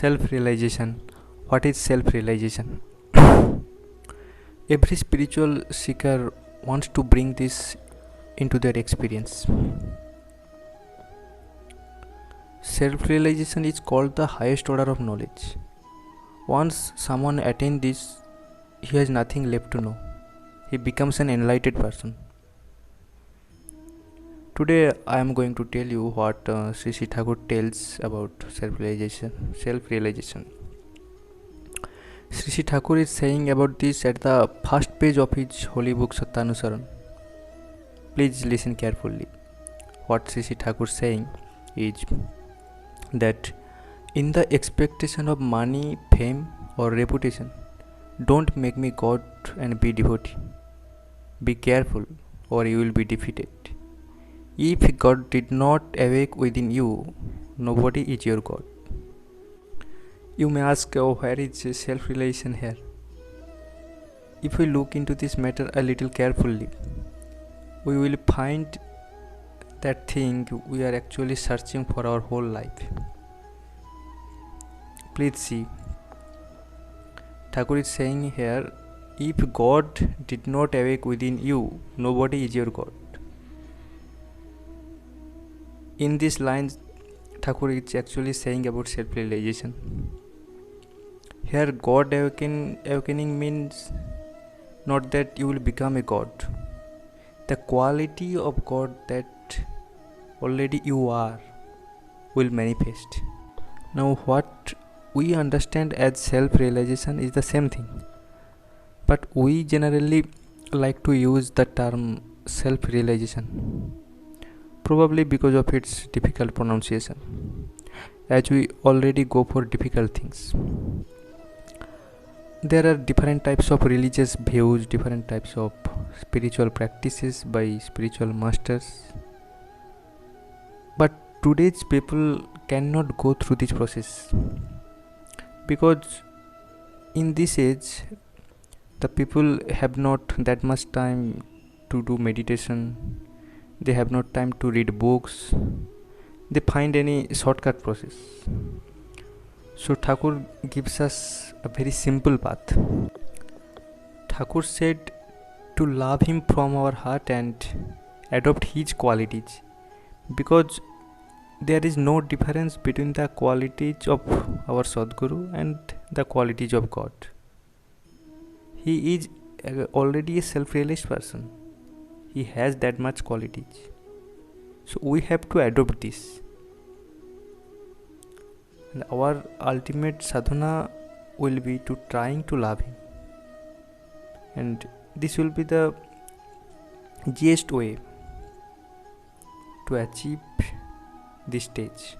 Self-realization. What is self-realization? Every spiritual seeker wants to bring this into their experience. Self-realization is called the highest order of knowledge. Once someone attains this, he has nothing left to know. He becomes an enlightened person. Today I am going to tell you what Sri Sri Thakur tells about self-realization. Sri Sri Thakur is saying about this at the first page of his holy book Sattvanusaran. Please listen carefully. What Sri Sri Thakur is saying is that in the expectation of money, fame or reputation, don't make me God and be devotee. Be careful or you will be defeated. If God did not awake within you, nobody is your God. You may ask, where is self-realization here? If we look into this matter a little carefully, we will find that thing we are actually searching for our whole life. Please see. Thakur is saying here, if God did not awake within you, nobody is your God. In these lines, Thakur is actually saying about self-realization. Here, God awakening means not that you will become a God. The quality of God that already you are will manifest. Now, what we understand as self-realization is the same thing, but we generally like to use the term self-realization, probably because of its difficult pronunciation, as we already go for difficult things. There are different types of religious views, different types of spiritual practices by spiritual masters, but today's people cannot go through this process because in this age the people have not that much time to do meditation. They have not time to read books. They find any shortcut process. So Thakur gives us a very simple path. Thakur said to love him from our heart and adopt his qualities, because there is no difference between the qualities of our Sadguru and the qualities of God. He is already a self-realized person. He has that much qualities. So we have to adopt this. And our ultimate sadhana will be to trying to love him. And this will be the easiest way to achieve this stage.